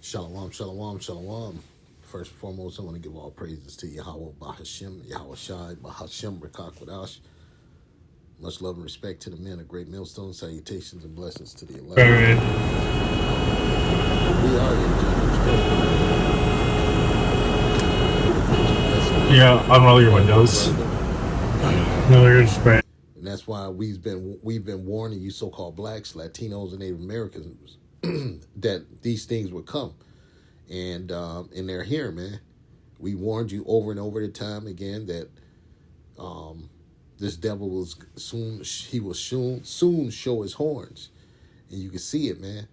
Shalom, shalom, shalom. First and foremost, I want to give all praises to Yahweh, Bahashim, Yahweh Shai, Bahashim, Rakak Wadash. Much love and respect to the men of Great Millstone. Salutations and blessings to the elect. We are in Yeah, unroll your windows. No, you're just right. And that's why we've been warning you, so-called blacks, Latinos, and Native Americans, that these things would come, and they're here, man. We warned you over and over the time again that this devil will soon show his horns, and you can see it, man.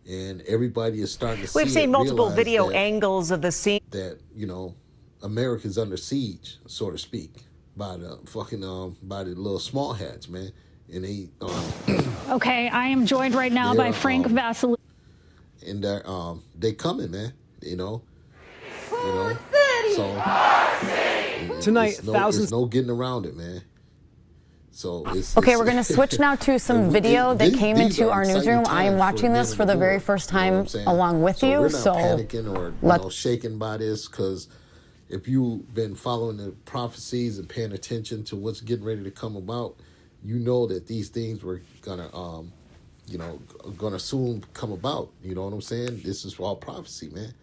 And everybody is starting to see it. We've seen multiple video angles of the scene that America's under siege, so to speak, by the fucking by the little small hats, man. And they Okay, I am joined right now by Frank Vasily. And they coming, man. So tonight, there's no getting around it, man. So okay, we're going to switch now to some video that came into our newsroom. I am watching this for the very first time along with you. We're not panicking or shaken by this, because if you've been following the prophecies and paying attention to what's getting ready to come about, you know that these things were gonna soon come about. You know what I'm saying? This is all prophecy, man.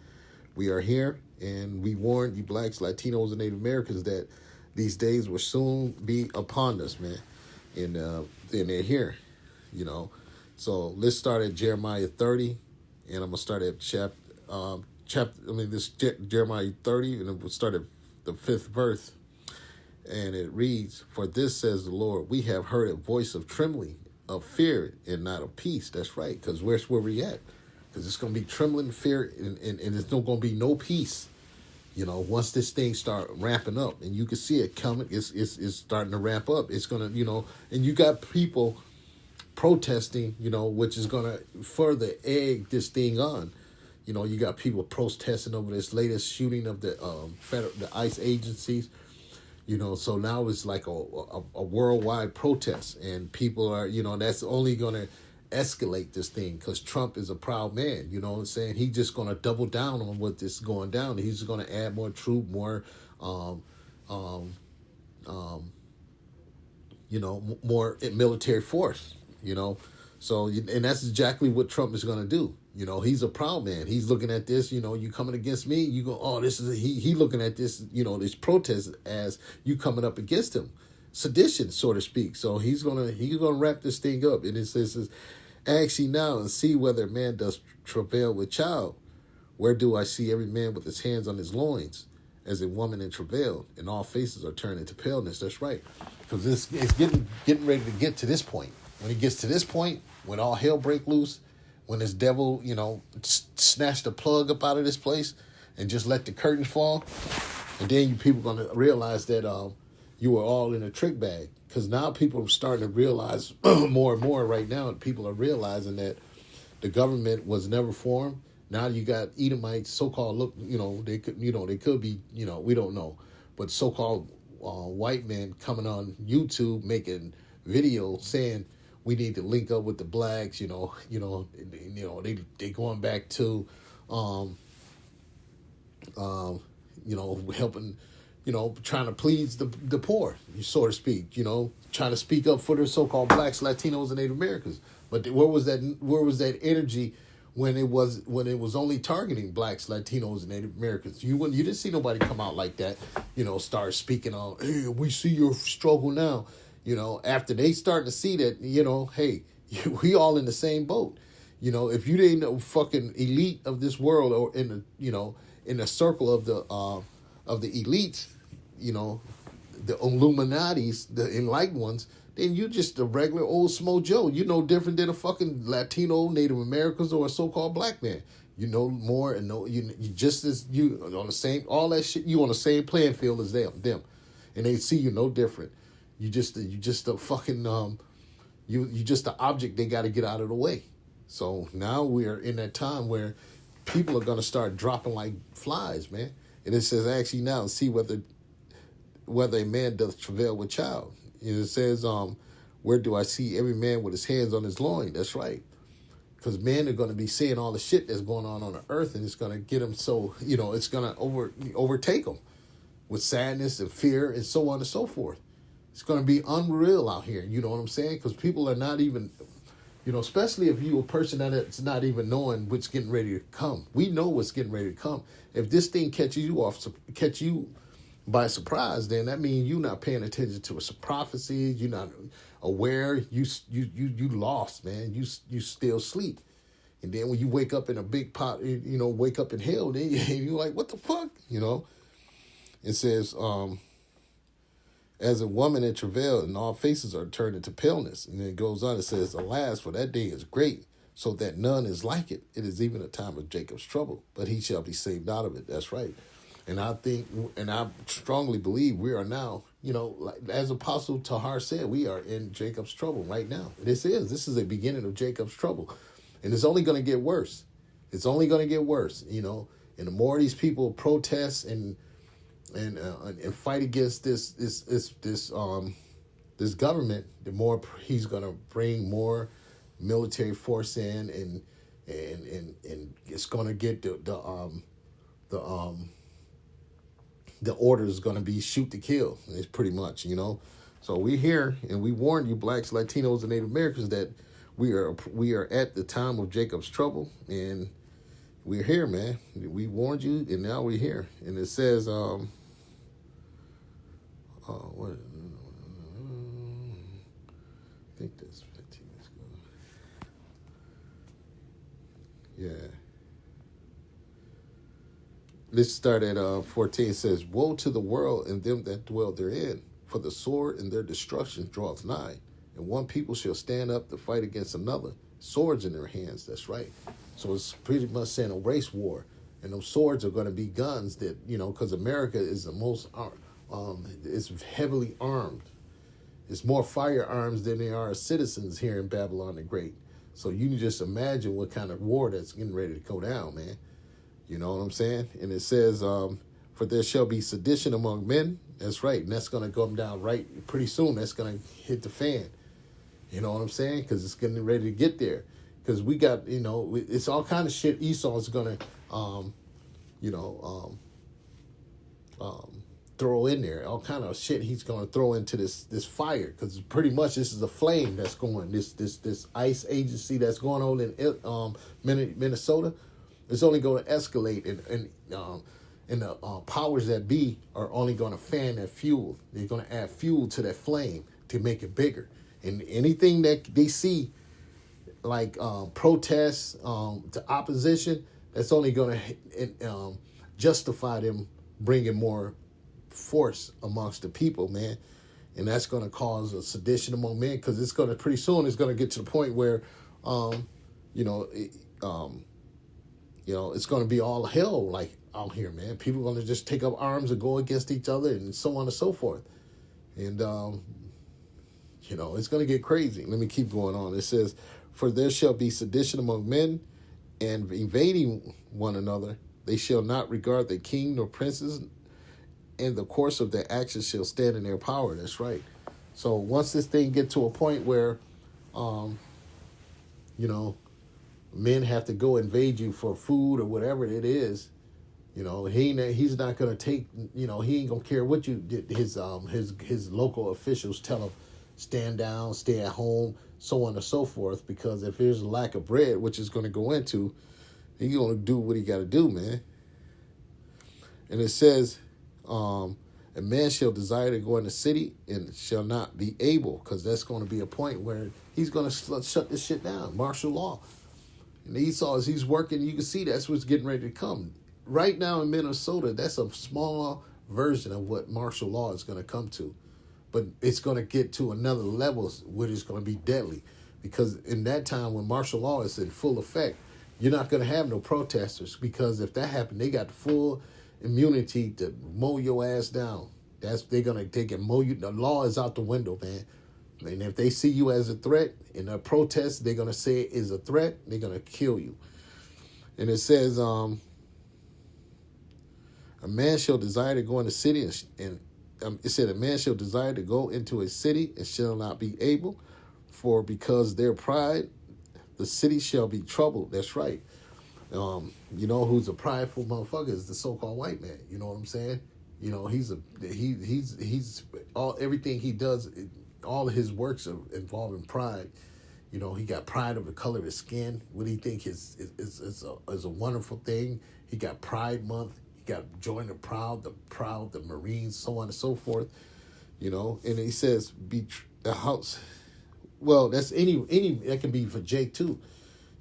We are here, and we warned you blacks, Latinos, and Native Americans that these days will soon be upon us, man. And they're here, So let's start at Jeremiah 30, and I'm gonna start at Jeremiah 30, and we'll start at the 5th verse. And it reads, "For this says the Lord, we have heard a voice of trembling, of fear, and not of peace." That's right, because where's where we at? Because it's going to be trembling, fear, and it's not going to be no peace. Once this thing start ramping up, and you can see it coming, it's starting to ramp up. It's going to, and you got people protesting, which is going to further egg this thing on. You got people protesting over this latest shooting of the ICE agencies. So now it's like a worldwide protest, and people are, that's only going to escalate this thing, because Trump is a proud man. You know what I'm saying? He's just going to double down on what this is going down. He's just going to add more troop, more, more military force. So, and that's exactly what Trump is going to do. He's a proud man. He's looking at this, you coming against me, you go, oh, this is, he looking at this, this protest as you coming up against him. Sedition, so to speak. So he's gonna wrap this thing up. And it says, "Ask ye now and see whether a man does travail with child. Where do I see every man with his hands on his loins, as a woman in travail, and all faces are turned into paleness." That's right. Because it's getting ready to get to this point. When it gets to this point, when all hell break loose, when this devil, snatch the plug up out of this place and just let the curtains fall, and then you people gonna realize that you were all in a trick bag. Because now people are starting to realize more and more right now. People are realizing that the government was never formed. Now you got Edomites, so-called, they could be, we don't know. But so-called white men coming on YouTube making videos saying we need to link up with the blacks, they going back to, helping, trying to please the poor, so to speak, trying to speak up for the so-called blacks, Latinos, and Native Americans. But where was that energy when it was only targeting blacks, Latinos, and Native Americans? You didn't see nobody come out like that, start speaking on, hey, we see your struggle now. After they start to see that, hey, we all in the same boat. If you ain't no fucking elite of this world, or in the, in the circle of the elites, the Illuminatis, the enlightened ones, then you just a regular old Smo Joe. You no different than a fucking Latino, Native Americans, or a so-called black man. You know more, and you just as you on the same, all that shit. You on the same playing field as them, and they see you no different. You just a fucking you just the object they got to get out of the way. So now we're in that time where people are gonna start dropping like flies, man. And it says, "Actually now and see whether a man doth travail with child." And it says, "Where do I see every man with his hands on his loin?" That's right. because men are going to be seeing all the shit that's going on the earth, and it's going to get them so, it's going to overtake them with sadness and fear and so on and so forth. It's going to be unreal out here, you know what I'm saying? Because people are not even, especially if you're a person that's not even knowing what's getting ready to come. We know what's getting ready to come. If this thing catch you by surprise, then that means you're not paying attention to its prophecies. You're not aware. You lost, man. You still sleep. And then when you wake up in a big pot, wake up in hell, then you're like, what the fuck? It says, as a woman in travail, and all faces are turned into paleness. And then it goes on, it says, alas, for that day is great, so that none is like it. It is even a time of Jacob's trouble, but he shall be saved out of it. That's right. And I think, and I strongly believe we are now, like, as Apostle Tahar said, we are in Jacob's trouble right now. This is the beginning of Jacob's trouble. And it's only going to get worse. It's only going to get worse, And the more these people protest and fight against this government, the more he's going to bring more military force in, and it's going to get the order is going to be shoot to kill. It's pretty much, So we here, and we warned you, blacks, Latinos, and Native Americans, that we are at the time of Jacob's trouble, and we're here, man. We warned you, and now we're here. And it says, what? I think that's 15. Let's go. Yeah. Let's start at 14. It says, woe to the world and them that dwell therein, for the sword and their destruction draweth nigh. And one people shall stand up to fight against another, swords in their hands. That's right. So it's pretty much saying a race war. And those swords are going to be guns that, because America is the most, it's heavily armed. It's more firearms than there are citizens here in Babylon the Great. So you can just imagine what kind of war that's getting ready to go down, man. You know what I'm saying? And it says, for there shall be sedition among men. That's right. And that's going to come down right pretty soon. That's going to hit the fan. You know what I'm saying? Because it's getting ready to get there. Because we got, it's all kind of shit Esau's going to, throw in there. All kind of shit he's going to throw into this fire. Because pretty much this is a flame that's going, this ICE agency that's going on in Minnesota. It's only going to escalate, and the powers that be are only going to fan that fuel. They're going to add fuel to that flame to make it bigger. And anything that they see, like protests, to opposition, that's only going to justify them bringing more force amongst the people, man. And that's going to cause a sedition among men, because it's going to, pretty soon, it's going to get to the point where, it's going to be all hell, like, out here, man. People are going to just take up arms and go against each other and so on and so forth. And, it's going to get crazy. Let me keep going on. It says, for there shall be sedition among men, and invading one another. They shall not regard the king nor princes, and the course of their actions shall stand in their power. That's right. So once this thing get to a point where, men have to go invade you for food or whatever it is, he's not going to take, he ain't going to care what you did. His local officials tell him, stand down, stay at home, so on and so forth, because if there's a lack of bread, which is going to go into, he's going to do what he got to do, man. And it says, a man shall desire to go in the city and shall not be able, because that's going to be a point where he's going to shut this shit down, martial law. And Esau, as he's working, you can see that's what's getting ready to come. Right now in Minnesota, that's a small version of what martial law is going to come to. But it's going to get to another level where it's going to be deadly. Because in that time when martial law is in full effect, you're not going to have no protesters. Because if that happened, they got full immunity to mow your ass down. They can mow you. The law is out the window, man. And if they see you as a threat in a protest, they're going to say it is a threat. They're going to kill you. And it says, a man shall desire to go in the city, and it said, a man shall desire to go into a city and shall not be able, for because their pride the city shall be troubled. That's right. You know who's a prideful motherfucker is the so-called white man. You know what I'm saying? You know, he's all everything he does, all of his works are involving pride. You know, he got pride of the color of his skin. What he think is a wonderful thing. He got Pride Month. He got Join the Proud, the Marines, so on and so forth. You know, and he says, the house. Well, that's any that can be for Jake too.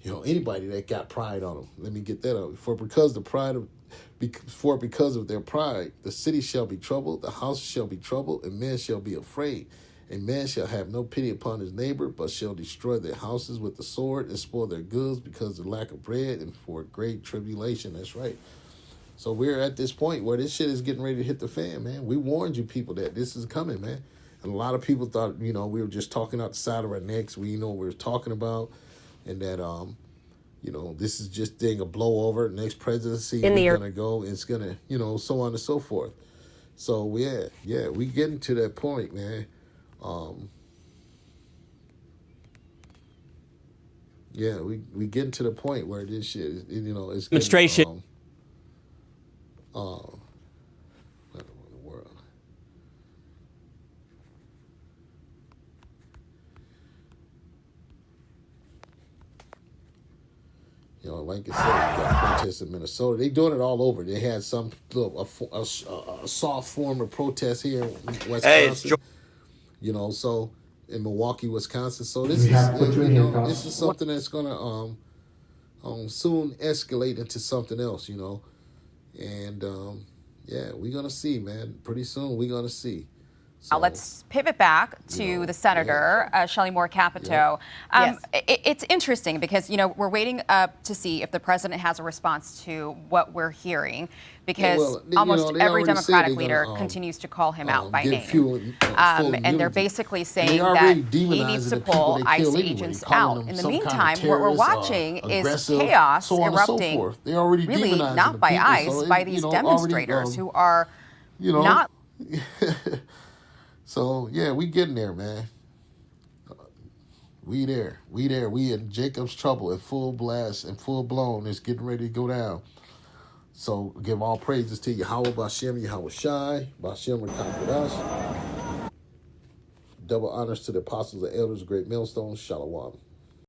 You know, anybody that got pride on them. Let me get that out. Because of their pride, the city shall be troubled, the house shall be troubled, and men shall be afraid. And man shall have no pity upon his neighbor, but shall destroy their houses with the sword and spoil their goods because of the lack of bread and for great tribulation. That's right. So we're at this point where this shit is getting ready to hit the fan, man. We warned you people that this is coming, man. And a lot of people thought, you know, we were just talking out the side of our necks. We know what we were talking about. And that, you know, this is just a blowover. Next presidency is going to go. It's going to, you know, so on and so forth. So, yeah, we getting to that point, man. Yeah, we getting to the point where this shit is, you know, it's demonstration. What in the world? You know, like I said, you got protests in Minnesota. They doing it all over. They had some a soft form of protest here in Wisconsin. You know, so in Milwaukee, Wisconsin. So this is something that's gonna soon escalate into something else. You know, and yeah, we're gonna see, man. Pretty soon we're gonna see. So, let's pivot back to the senator, Shelley Moore Capito. Yes. It's interesting because, you know, we're waiting to see if the president has a response to what we're hearing, because almost every Democratic leader continues to call him out by name. And they're basically saying that he needs to pull ICE agents out. In the meantime, what we're watching is chaos erupting, really not by ICE, by these demonstrators who are not... So, yeah, we getting there, man. We there. We in Jacob's trouble at full blast and full blown. It's getting ready to go down. So, give all praises to Yahweh Bashem, Yahweh Shai, Bashem Rekakodash. Double honors to the apostles and elders, great millstones, Shalom.